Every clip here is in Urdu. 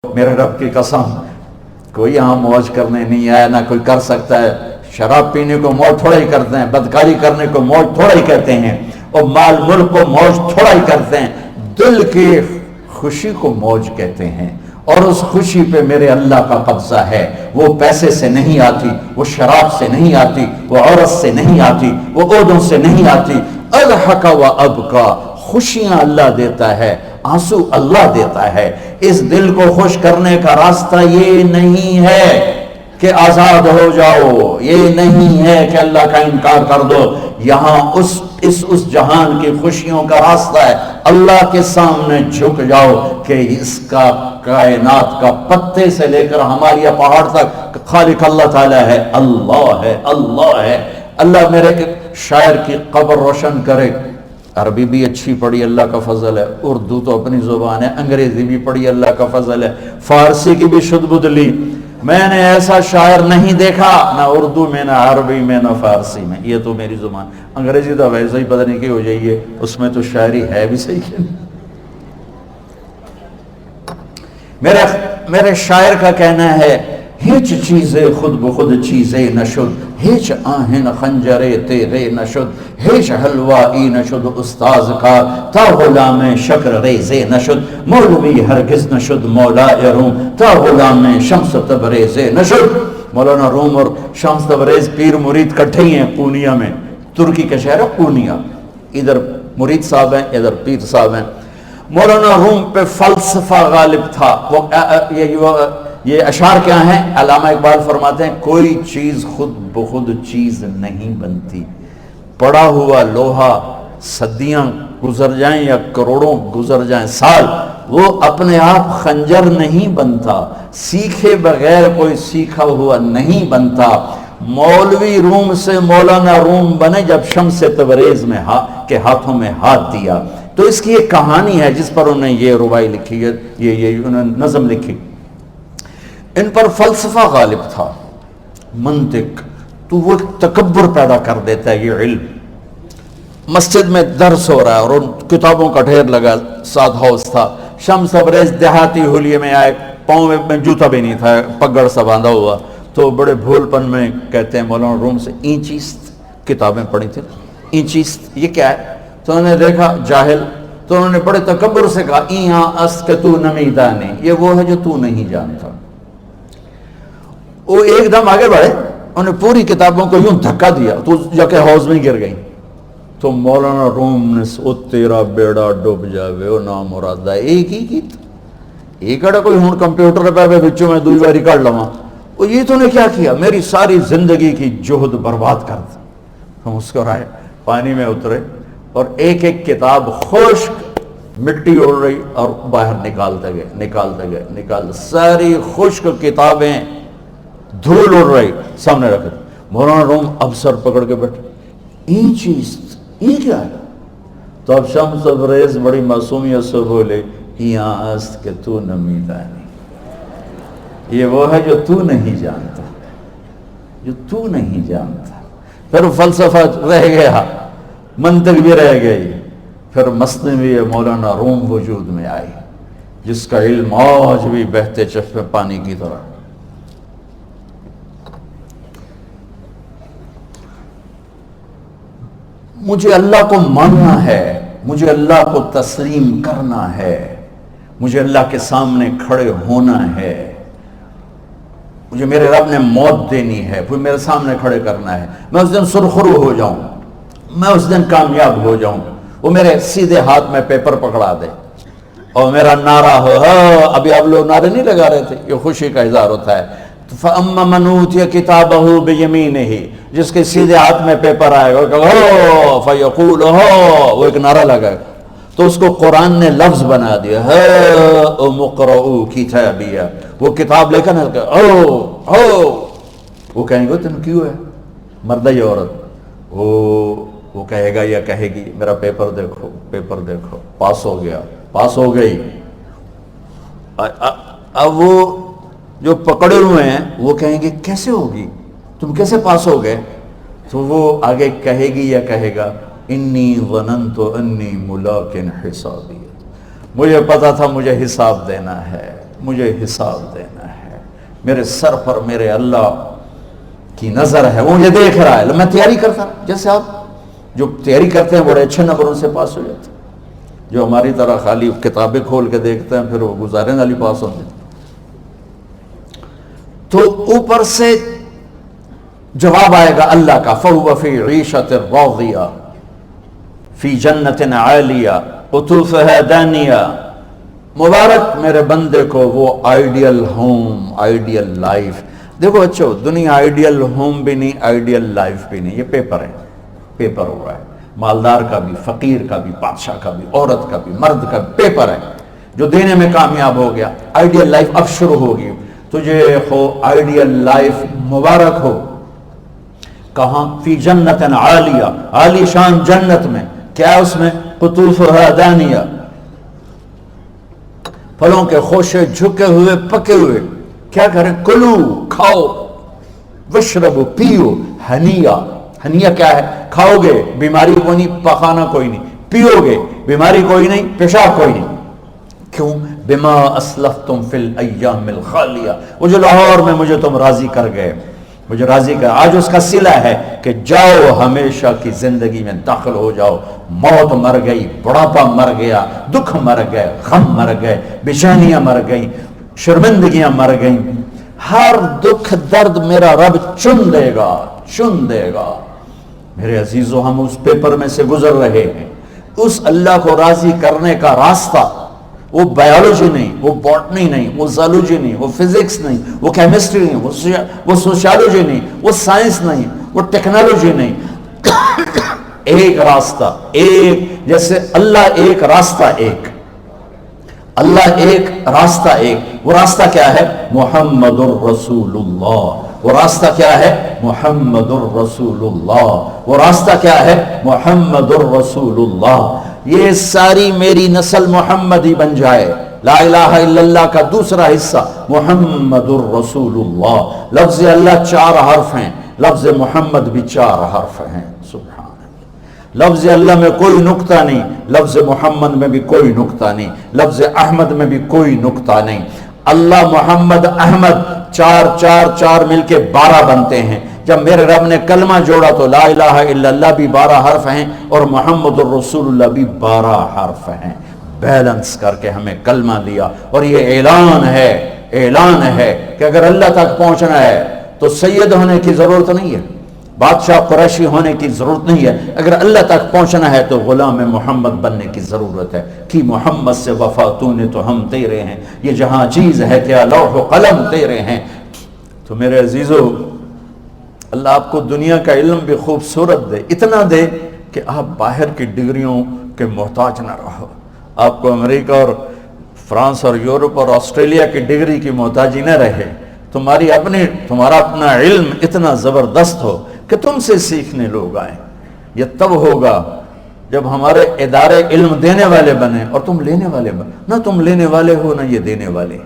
میرے رب کی قسم کوئی یہاں موج کرنے نہیں آیا، نہ کوئی کر سکتا ہے۔ شراب پینے کو موج تھوڑا ہی کرتے ہیں، بدکاری کرنے کو موج تھوڑا ہی کہتے ہیں، اور مال ملک کو موج تھوڑا ہی کرتے ہیں، دل کی خوشی کو موج کہتے ہیں۔ اور اس خوشی پہ میرے اللہ کا قبضہ ہے، وہ پیسے سے نہیں آتی، وہ شراب سے نہیں آتی، وہ عورت سے نہیں آتی، وہ عہدوں سے نہیں آتی۔ اضحک و ابکا، خوشیاں اللہ دیتا ہے، آنسو اللہ دیتا ہے۔ اس دل کو خوش کرنے کا راستہ یہ نہیں ہے کہ آزاد ہو جاؤ، یہ نہیں ہے کہ اللہ کا انکار کر دو۔ یہاں اس جہان کی خوشیوں کا راستہ ہے، اللہ کے سامنے جھک جاؤ کہ اس کا کائنات کا پتے سے لے کر ہمارے پہاڑ تک خالق اللہ تعالیٰ ہے، اللہ ہے، اللہ ہے۔ اللہ میرے شاعر کی قبر روشن کرے۔ عربی بھی اچھی پڑھی، اللہ کا فضل ہے، اردو تو اپنی زبان ہے، انگریزی بھی پڑھی، اللہ کا فضل ہے، فارسی کی بھی شد بد لی۔ میں نے ایسا شاعر نہیں دیکھا، نہ اردو میں، نہ عربی میں، نہ فارسی میں، یہ تو میری زبان۔ انگریزی تو ویسے ہی پتہ نہیں کی ہو جائیے، اس میں تو شاعری ہے بھی صحیح ہے۔ میرے شاعر کا کہنا ہے، ہیچ چیزیں خود بخود چیزیں نشد، ہیچ آہن خنجرے تیرے نشد، ہیچ حلوائی نشد استاذ کا، تا غلام شکر ریزے نشد، مولوی ہرگز نشد مولا روم، تا غلام شمس تبریز نشد۔ مولانا روم اور شمس تبریز پیر مرید کٹھے ہی ہیں پونیا میں، ترکی کا شہر ہے پونیا، ادھر مرید صاحب ہیں، ادھر پیر صاحب ہیں۔ مولانا روم پہ فلسفہ غالب تھا۔ یہ اشعار کیا ہیں؟ علامہ اقبال فرماتے ہیں، کوئی چیز خود بخود چیز نہیں بنتی، پڑا ہوا لوہا صدیاں گزر جائیں یا کروڑوں گزر جائیں سال، وہ اپنے آپ خنجر نہیں بنتا، سیکھے بغیر کوئی سیکھا ہوا نہیں بنتا۔ مولوی روم سے مولانا روم بنے جب شمس تبریز میں کے ہاتھوں میں ہاتھ دیا۔ تو اس کی ایک کہانی ہے جس پر انہوں نے یہ ربائی لکھی ہے، یہ انہوں نے نظم لکھی۔ ان پر فلسفہ غالب تھا، منطق، تو وہ تکبر پیدا کر دیتا ہے یہ علم۔ مسجد میں درس ہو رہا ہے اور ان کتابوں کا ڈھیر لگا، ساتھ ہاؤس تھا۔ شمس تبریز دیہاتی حلیے میں آئے، پاؤں میں جوتا بھی نہیں تھا، پگڑ سا باندھا ہوا، تو بڑے بھول پن میں کہتے ہیں مولانا روم سے، اینچیست کتابیں پڑھی تھی، اینچیست یہ کیا ہے؟ تو انہوں نے دیکھا جاہل، تو انہوں نے بڑے تکبر سے کہا، ایہاں است کہ تو نمیدانی، یہ وہ ہے جو تو نہیں جانتا۔ وہ ایک دم آگے بڑھے، انہوں نے پوری کتابوں کو یوں دھکا دیا تو جا کے حوض میں گر گئی۔ تو مولانا روم نے او تیرا بیڑا ڈوب جاوے او نام مرادہ، ایک ہی کی ایک اڑا کوئی ہون کمپیوٹر پہ بچوں میں دوئی باری کر لواں، وہ یہ تو نے کیا کیا، میری ساری زندگی کی جہد برباد کر دی۔ ہم مسکرائے، پانی میں اترے اور ایک ایک کتاب خشک مٹی اڑ رہی اور باہر نکالتے گئے، ساری خشک کتابیں دھول اڑ رہی سامنے رکھ دی۔ مولانا روم اب سر پکڑ کے بیٹھے، این چیز یہ کیا ہے؟ تو اب شمس تبریز بڑی معصومیت سے بولے، یہاں است کہ تو نمیدانی، یہ وہ ہے جو تو نہیں جانتا، جو تو نہیں جانتا۔ پھر فلسفہ رہ گیا، منطق بھی رہ گئی، پھر مثنوی مولانا روم وجود میں آئی، جس کا علم آج بھی بہتے چشمے پانی کی طرح۔ مجھے اللہ کو ماننا ہے، مجھے اللہ کو تسلیم کرنا ہے، مجھے اللہ کے سامنے کھڑے ہونا ہے، مجھے میرے رب نے موت دینی ہے، پھر میرے سامنے کھڑے کرنا ہے، میں اس دن سرخرو ہو جاؤں، میں اس دن کامیاب ہو جاؤں، وہ میرے سیدھے ہاتھ میں پیپر پکڑا دے اور میرا نعرہ ہو۔ ابھی اب لوگ نعرے نہیں لگا رہے تھے، یہ خوشی کا اظہار ہوتا ہے۔ فَأَمَّا مَنْ أُوتِيَ كِتَابَهُ بِيَمِينِهِ، جس کے سیدھے ہاتھ میں پیپر آئے گا، فَيَقُولُ وہ ایک نعرہ لگائے گا، تو اس کو قرآن نے لفظ بنا دیا، هَاؤْمُ اقْرَءُوا كِتَابِيَهْ، وہ کتاب لے کر وہ کہیں گے تم کیوں ہے، مرد یا عورت، وہ کہے گا یا کہے گی، میرا پیپر دیکھو، پیپر دیکھو، پاس ہو گیا، پاس ہو گئی۔ اب وہ جو پکڑے ہوئے ہیں وہ کہیں گے کیسے ہوگی، تم کیسے پاس ہو گئے؟ تو وہ آگے کہے گی یا کہے گا، انی ظننت انی ملاق حسابی، مجھے پتا تھا مجھے حساب دینا ہے، مجھے حساب دینا ہے، میرے سر پر میرے اللہ کی نظر ہے، وہ مجھے دیکھ رہا ہے۔ میں تیاری کرتا ہوں، جیسے آپ جو تیاری کرتے ہیں بڑے اچھے نمبروں سے پاس ہو جاتے ہیں، جو ہماری طرح خالی کتابیں کھول کے دیکھتے ہیں پھر وہ گزارے والی پاس ہوتے ہیں۔ تو اوپر سے جواب آئے گا اللہ کا، فَهُوَ فِي عِيشَةٍ رَاضِيَةٍ فِي جَنَّةٍ عَالِيَةٍ قُطُوفُهَا دَانِيَةٌ۔ مبارک میرے بندے کو وہ آئیڈیل ہوم، آئیڈیل لائف۔ دیکھو اچھو، دنیا آئیڈیل ہوم بھی نہیں، آئیڈیل لائف بھی نہیں، یہ پیپر ہے، پیپر ہو رہا ہے، مالدار کا بھی، فقیر کا بھی، بادشاہ کا بھی، عورت کا بھی، مرد کا بھی پیپر ہے۔ جو دینے میں کامیاب ہو گیا، آئیڈیل لائف اب شروع ہوگی۔ تجھے ہو آئیڈیل لائف مبارک ہو۔ کہاں؟ فی جنت عالیہ، عالی شان جنت میں، کیا ہے اس میں؟ قطوفها دانیہ، پھلوں کے خوشے جھکے ہوئے پکے ہوئے۔ کیا کریں؟ کلو، کھاؤ، وشربو، پیو، ہنیا۔ ہنیا کیا ہے؟ کھاؤ گے بیماری کوئی نہیں، پخانہ کوئی نہیں، پیو گے بیماری کوئی نہیں، پیشاب کوئی نہیں۔ کیوں؟ بما اسلفتم فی الایام الخالیہ، وہ جو لاہور میں مجھے تم راضی کر گئے، مجھے راضی کر، آج اس کا صلہ ہے کہ جاؤ ہمیشہ کی زندگی میں داخل ہو جاؤ۔ موت مر گئی، بڑھاپا مر گیا، دکھ مر گئے، غم مر گئے، بے چینیاں مر گئیں، شرمندگیاں مر گئیں۔ ہر دکھ درد میرا رب چن دے گا، چن دے گا۔ میرے عزیزو، ہم اس پیپر میں سے گزر رہے ہیں۔ اس اللہ کو راضی کرنے کا راستہ، وہ بایولوجی نہیں، وہ باٹنی نہیں، وہ زالوجی نہیں، وہ فزکس نہیں، وہ کیمسٹری نہیں، وہ سوشیالوجی نہیں، وہ سائنس نہیں، وہ ٹیکنالوجی نہیں۔ ایک راستہ، ایک، جیسے اللہ ایک، راستہ ایک، اللہ ایک، راستہ ایک۔ وہ راستہ کیا ہے؟ محمد الرسول اللہ۔ وہ راستہ کیا ہے؟ محمد الرسول اللہ۔ وہ راستہ کیا ہے؟ محمد الرسول اللہ۔ یہ ساری میری نسل محمدی بن جائے۔ لا الہ الا اللہ کا دوسرا حصہ محمد الرسول اللہ۔ لفظ اللہ 4 حرف ہیں، لفظ محمد بھی 4 حرف ہیں۔ سبحان اللہ۔ لفظ اللہ میں کوئی نقطہ نہیں، لفظ محمد میں بھی کوئی نقطہ نہیں، لفظ احمد میں بھی کوئی نقطہ نہیں۔ اللہ، محمد، احمد، 4 4 4 مل کے 12 بنتے ہیں۔ جب میرے رب نے کلمہ جوڑا تو لا الہ الا اللہ بھی 12 حرف ہیں اور محمد الرسول اللہ بھی 12 حرف ہیں۔ بیلنس کر کے ہمیں کلمہ دیا، اور یہ اعلان ہے، اعلان ہے کہ اگر اللہ تک پہنچنا ہے تو سید ہونے کی ضرورت نہیں ہے، بادشاہ قریشی ہونے کی ضرورت نہیں ہے۔ اگر اللہ تک پہنچنا ہے تو غلام محمد بننے کی ضرورت ہے۔ کہ محمد سے وفا تو نے تو ہم تیرے ہیں، یہ جہاں چیز ہے کیا لوح و قلم تیرے ہیں۔ تو میرے عزیزو، اللہ آپ کو دنیا کا علم بھی خوبصورت دے، اتنا دے کہ آپ باہر کی ڈگریوں کے محتاج نہ رہو، آپ کو امریکہ اور فرانس اور یورپ اور آسٹریلیا کی ڈگری کی محتاجی نہ رہے، تمہارا اپنا علم اتنا زبردست ہو کہ تم سے سیکھنے لوگ آئیں۔ یہ تب ہوگا جب ہمارے ادارے علم دینے والے بنے اور تم لینے والے بنے، نہ تم لینے والے ہو نہ یہ دینے والے۔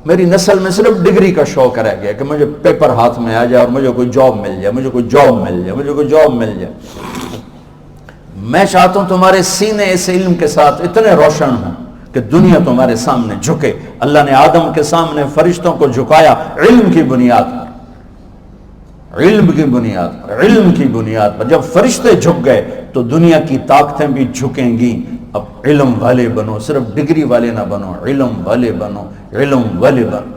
میری نسل میں صرف ڈگری کا شوق رہ گیا کہ مجھے پیپر ہاتھ میں آ جائے اور مجھے کوئی جاب مل جائے، مجھے کوئی جاب مل جائے، مجھے کوئی جاب مل جائے۔ میں چاہتا ہوں تمہارے سینے اس علم کے ساتھ اتنے روشن ہوں کہ دنیا تمہارے سامنے جھکے۔ اللہ نے آدم کے سامنے فرشتوں کو جھکایا علم کی بنیاد پر، علم کی بنیاد پر، علم کی بنیاد پر۔ جب فرشتے جھک گئے تو دنیا کی طاقتیں بھی جھکیں گی۔ اب علم والے بنو، صرف ڈگری والے نہ بنو، علم والے بنو، علم والے بنو۔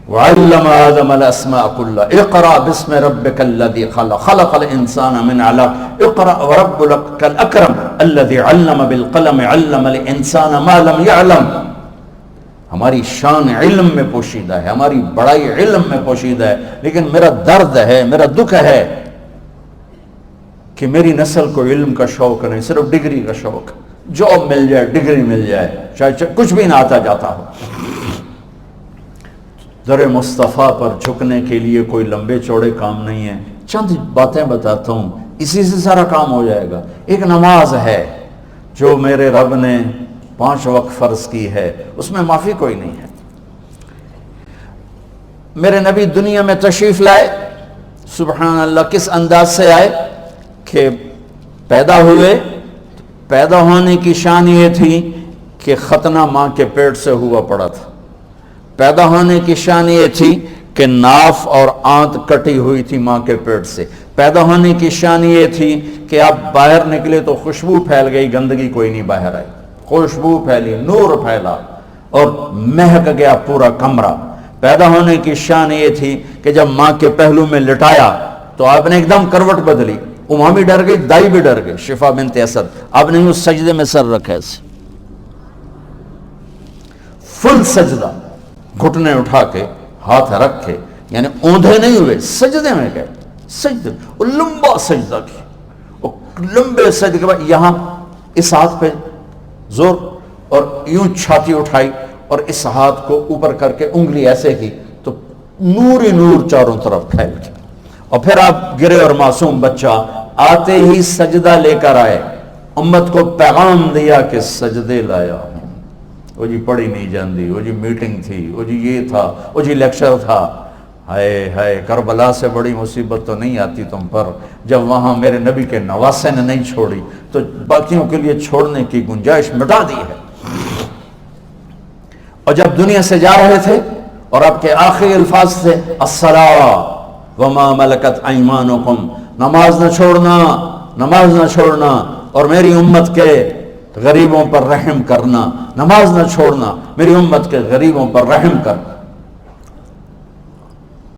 وَعَلَّمَ آدَمَ الْأَسْمَاءَ كُلَّهَا اقْرَأْ بِاسْمِ رَبِّكَ الَّذِي خَلَقَ خَلَقَ الْإِنسَانَ مِنْ عَلَقٍ اقْرَأْ وَرَبُّكَ الْأَكْرَمُ الَّذِي عَلَّمَ بِالْقَلَمِ عَلَّمَ الْإِنسَانَ مَا لَمْ يَعْلَمْ۔ ہماری شان علم میں پوشیدہ ہے، ہماری بڑائی علم میں پوشیدہ ہے، لیکن میرا درد ہے، میرا دکھ ہے کہ میری نسل کو علم کا شوق نہیں، صرف ڈگری کا شوق۔ جاب مل جائے، ڈگری مل جائے، چاہے کچھ بھی نہ آتا جاتا ہو۔ در مصطفیٰ پر جھکنے کے لیے کوئی لمبے چوڑے کام نہیں ہیں، چند باتیں بتاتا ہوں، اسی سے سارا کام ہو جائے گا۔ ایک نماز ہے جو میرے رب نے 5 وقت فرض کی ہے، اس میں معافی کوئی نہیں ہے۔ میرے نبی دنیا میں تشریف لائے، سبحان اللہ، کس انداز سے آئے کہ پیدا ہوئے، پیدا ہونے کی شان یہ تھی کہ ختنہ ماں کے پیٹ سے ہوا پڑا تھا. پیدا ہونے کی شان یہ تھی کہ ناف اور آنت کٹی ہوئی تھی ماں کے پیٹ سے. پیدا ہونے کی شان یہ تھی کہ آپ باہر نکلے تو خوشبو پھیل گئی, گندگی کوئی نہیں باہر آئی, خوشبو پھیلی, نور پھیلا اور مہک گیا پورا کمرہ. پیدا ہونے کی شان یہ تھی کہ جب ماں کے پہلو میں لٹایا تو آپ نے ایک دم کروٹ بدلی. اماں بھی ڈر گئی, دائی بھی ڈر گئی, شفا بنت اسد. آپ نے اس سجدے میں سر رکھا ایسے فل سجدہ, گھٹنے اٹھا کے ہاتھ رکھ کے, یعنی اوندھے نہیں ہوئے, سجدے میں گئے. سجدے وہ لمبا سجدہ کیا, وہ لمبے سجدے کے بعد یہاں اس ہاتھ پہ زور اور یوں چھاتی اٹھائی اور اس ہاتھ کو اوپر کر کے انگلی ایسے کی تو نور ہی نور چاروں طرف پھیل گیا. اور پھر آپ گرے اور معصوم بچہ آتے ہی سجدہ لے کر آئے, امت کو پیغام دیا کہ سجدے لایا ہوں. وہ جی پڑھی نہیں جاندی, وہ جی میٹنگ تھی, وہ جی یہ تھا, وہ جی لیکچر تھا. ہائے ہائے, کربلا سے بڑی مصیبت تو نہیں آتی تم پر جب وہاں میرے نبی کے نواسے نے نہیں چھوڑی تو باقیوں کے لیے چھوڑنے کی گنجائش مٹا دی ہے. اور جب دنیا سے جا رہے تھے اور آپ کے آخری الفاظ تھے الصلاۃ وما ملکت ایمانکم, نماز نہ چھوڑنا, نماز نہ چھوڑنا, اور میری امت کے غریبوں پر رحم کرنا, نماز نہ چھوڑنا, میری امت کے غریبوں پر رحم کر.